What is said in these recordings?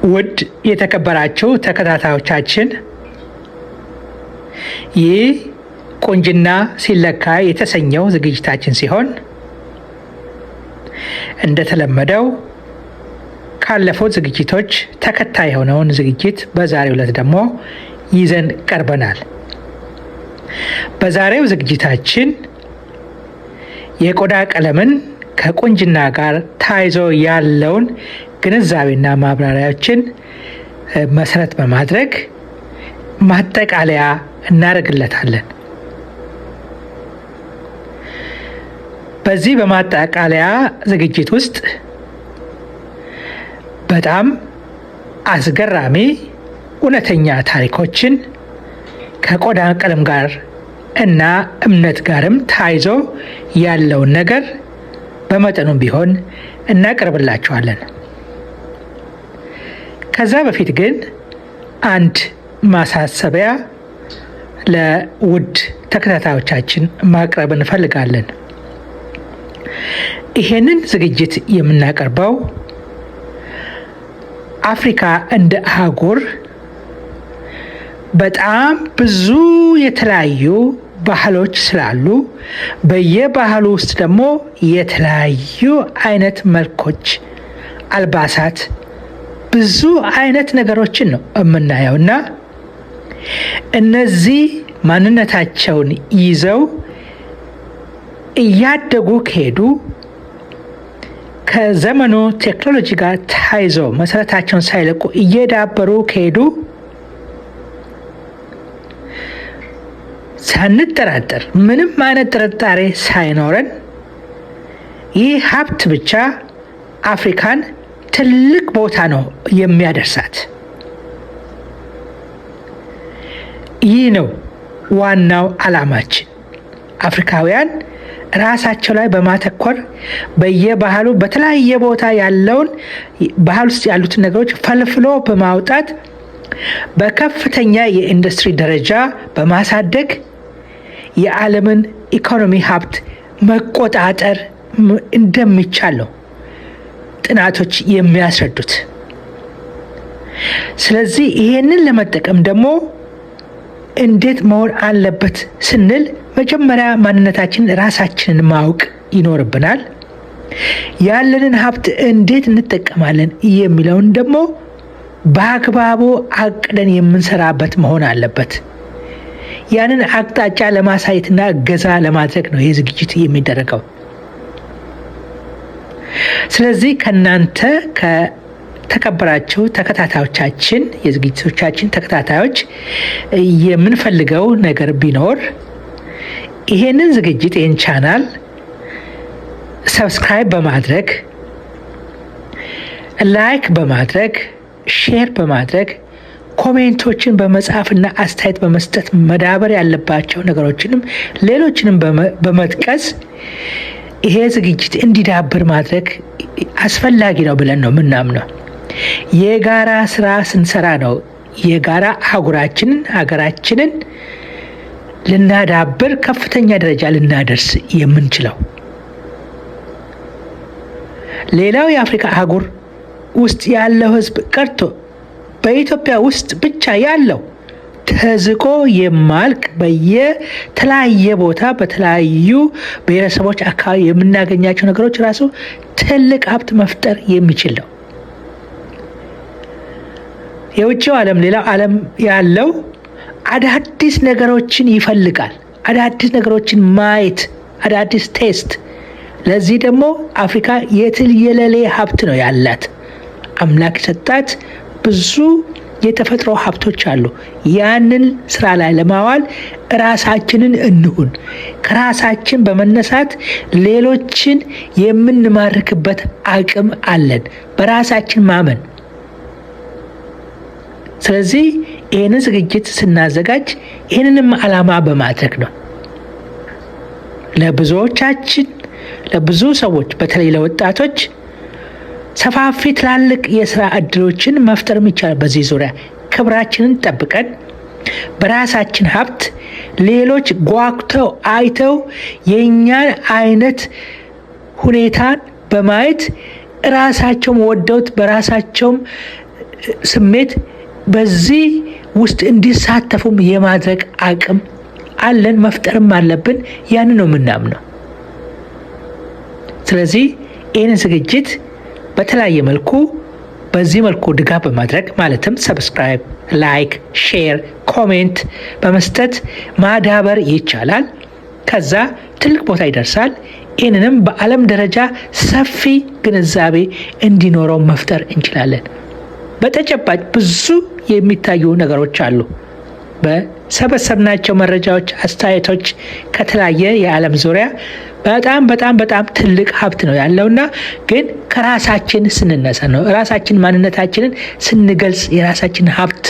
ውድ የተከበራችሁ ተከታታዮቻችን ይህ ቁንጅና ሲለካ የተሰኘው ዝግጅታችን ሲሆን እንደተለመደው ካለፉት ዝግጅቶች ተከታይ የሆነውን ዝግጅት በዛሬው ዕለት ደግሞ ይዘን ቀርበናል። በዛሬው ዝግጅታችን የቆዳ ቀለምን ከቁንጅና ጋር ተያይዞ ያለውን ግንዛቤና ማብራሪያዎችን መሰረት በማድረግ ማጠቃለያ እናደርግለታለን። በዚህ በማጠቃለያ ዝግጅት ውስጥ በጣም አስገራሚ እውነተኛ ታሪኮችን ከቆዳ ቀለም ጋር እና እምነት ጋርም ተያይዞ ያለውን ነገር በመጠኑም ቢሆን እናቀርብላችኋለን። ከዛ በፊት ግን አንድ ማሳሰቢያ ለውድ ተከታታዮቻችን ማቅረብ እንፈልጋለን። ይሄንን ዝግጅት የምናቀርበው አፍሪካ እንደ አህጉር በጣም ብዙ የተለያዩ ባህሎች ስላሉ በየባህሉ ውስጥ ደግሞ የተለያዩ አይነት መልኮች፣ አልባሳት፣ ብዙ አይነት ነገሮችን ነው የምናየውና እነዚህ ማንነታቸውን ይዘው እያደጉ ከሄዱ ከዘመኑ ቴክኖሎጂ ጋር ተያይዘው መሰረታቸውን ሳይለቁ እየዳበሩ ከሄዱ ሳንጠራጠር ምንም አይነት ጥርጣሬ ሳይኖረን ይህ ሀብት ብቻ አፍሪካን ትልቅ ቦታ ነው የሚያደርሳት። ይህ ነው ዋናው ዓላማችን። አፍሪካውያን ራሳቸው ላይ በማተኮር በየባህሉ በተለያየ ቦታ ያለውን ባህል ውስጥ ያሉትን ነገሮች ፈልፍሎ በማውጣት በከፍተኛ የኢንዱስትሪ ደረጃ በማሳደግ የዓለምን ኢኮኖሚ ሀብት መቆጣጠር እንደሚቻል ነው ጥናቶች የሚያስረዱት። ስለዚህ ይሄንን ለመጠቀም ደግሞ እንዴት መሆን አለበት ስንል መጀመሪያ ማንነታችንን ራሳችንን ማወቅ ይኖርብናል። ያለንን ሀብት እንዴት እንጠቀማለን የሚለውን ደግሞ በአግባቡ አቅደን የምንሰራበት መሆን አለበት። ያንን አቅጣጫ ለማሳየትና እገዛ ለማድረግ ነው ይህ ዝግጅት የሚደረገው። ስለዚህ ከናንተ ከተከበራችሁ ተከታታዮቻችን የዝግጅቶቻችን ተከታታዮች የምንፈልገው ነገር ቢኖር ይሄንን ዝግጅት ይሄን ቻናል ሰብስክራይብ በማድረግ ላይክ በማድረግ ሼር በማድረግ ኮሜንቶችን በመጻፍና አስተያየት በመስጠት መዳበር ያለባቸው ነገሮችንም ሌሎችንም በመጥቀስ ይሄ ዝግጅት እንዲዳብር ማድረግ አስፈላጊ ነው ብለን ነው ምናምነው። የጋራ ስራ ስንሰራ ነው የጋራ አህጉራችንን ሀገራችንን ልናዳብር ከፍተኛ ደረጃ ልናደርስ የምንችለው። ሌላው የአፍሪካ አህጉር ውስጥ ያለው ህዝብ ቀርቶ በኢትዮጵያ ውስጥ ብቻ ያለው ተዝቆ የማልቅ በየተለያየ ቦታ በተለያዩ ብሔረሰቦች አካባቢ የምናገኛቸው ነገሮች ራሱ ትልቅ ሀብት መፍጠር የሚችል ነው። የውጭው ዓለም ሌላው ዓለም ያለው አዳዲስ ነገሮችን ይፈልጋል። አዳዲስ ነገሮችን ማየት፣ አዳዲስ ቴስት። ለዚህ ደግሞ አፍሪካ የትየለሌ ሀብት ነው ያላት። አምላክ የሰጣት ብዙ የተፈጥሮ ሀብቶች አሉ። ያንን ስራ ላይ ለማዋል ራሳችንን እንሁን። ከራሳችን በመነሳት ሌሎችን የምንማርክበት አቅም አለን፣ በራሳችን ማመን። ስለዚህ ይህንን ዝግጅት ስናዘጋጅ ይህንንም ዓላማ በማድረግ ነው። ለብዙዎቻችን ለብዙ ሰዎች በተለይ ለወጣቶች ሰፋፊ ትላልቅ የስራ እድሎችን መፍጠር ይቻላል። በዚህ ዙሪያ ክብራችንን ጠብቀን በራሳችን ሀብት ሌሎች ጓጉተው አይተው የኛን አይነት ሁኔታን በማየት ራሳቸውም ወደውት በራሳቸውም ስሜት በዚህ ውስጥ እንዲሳተፉም የማድረግ አቅም አለን፣ መፍጠርም አለብን። ያን ነው የምናምነው። ስለዚህ ይህንን ዝግጅት በተለያየ መልኩ በዚህ መልኩ ድጋፍ በማድረግ ማለትም ሰብስክራይብ፣ ላይክ፣ ሼር፣ ኮሜንት በመስጠት ማዳበር ይቻላል። ከዛ ትልቅ ቦታ ይደርሳል። ይህንንም በዓለም ደረጃ ሰፊ ግንዛቤ እንዲኖረው መፍጠር እንችላለን። በተጨባጭ ብዙ የሚታዩ ነገሮች አሉ። በሰበሰብናቸው መረጃዎች፣ አስተያየቶች ከተለያየ የዓለም ዙሪያ በጣም ትልቅ ሀብት ነው ያለውና ግን ከራሳችን ስንነሳ ነው ራሳችን ማንነታችንን ስንገልጽ የራሳችን ሀብት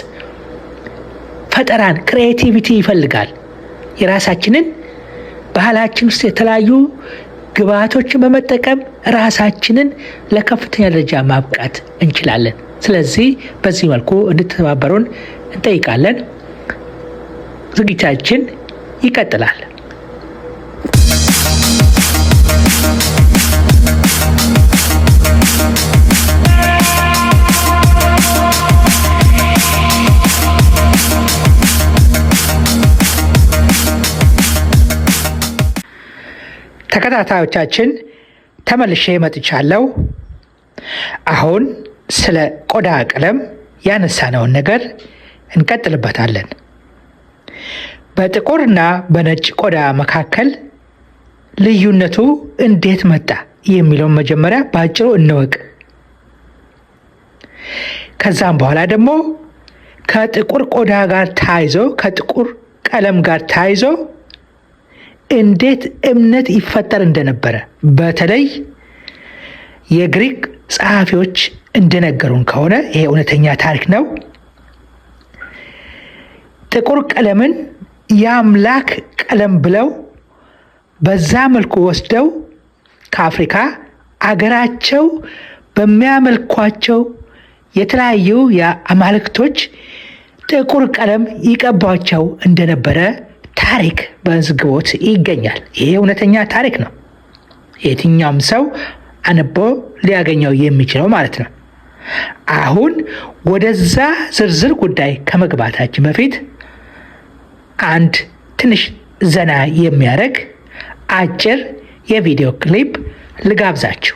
ፈጠራን ክሪኤቲቪቲ ይፈልጋል። የራሳችንን ባህላችን ውስጥ የተለያዩ ግብዓቶችን በመጠቀም ራሳችንን ለከፍተኛ ደረጃ ማብቃት እንችላለን። ስለዚህ በዚህ መልኩ እንድትተባበሩን እንጠይቃለን። ዝግጅታችን ይቀጥላል። ተከታታዮቻችን ተመልሼ መጥቻለሁ። አሁን ስለ ቆዳ ቀለም ያነሳነውን ነገር እንቀጥልበታለን። በጥቁርና በነጭ ቆዳ መካከል ልዩነቱ እንዴት መጣ የሚለውን መጀመሪያ በአጭሩ እንወቅ። ከዛም በኋላ ደግሞ ከጥቁር ቆዳ ጋር ተያይዞ ከጥቁር ቀለም ጋር ተያይዞ እንዴት እምነት ይፈጠር እንደነበረ በተለይ የግሪክ ጸሐፊዎች እንደነገሩን ከሆነ ይሄ እውነተኛ ታሪክ ነው። ጥቁር ቀለምን የአምላክ ቀለም ብለው በዛ መልኩ ወስደው ከአፍሪካ አገራቸው በሚያመልኳቸው የተለያዩ የአማልክቶች ጥቁር ቀለም ይቀቧቸው እንደነበረ ታሪክ በዝግቦት ይገኛል። ይሄ እውነተኛ ታሪክ ነው። የትኛውም ሰው አንቦ ሊያገኘው የሚችለው ማለት ነው። አሁን ወደዛ ዝርዝር ጉዳይ ከመግባታችን በፊት አንድ ትንሽ ዘና የሚያደርግ አጭር የቪዲዮ ክሊፕ ልጋብዛችሁ።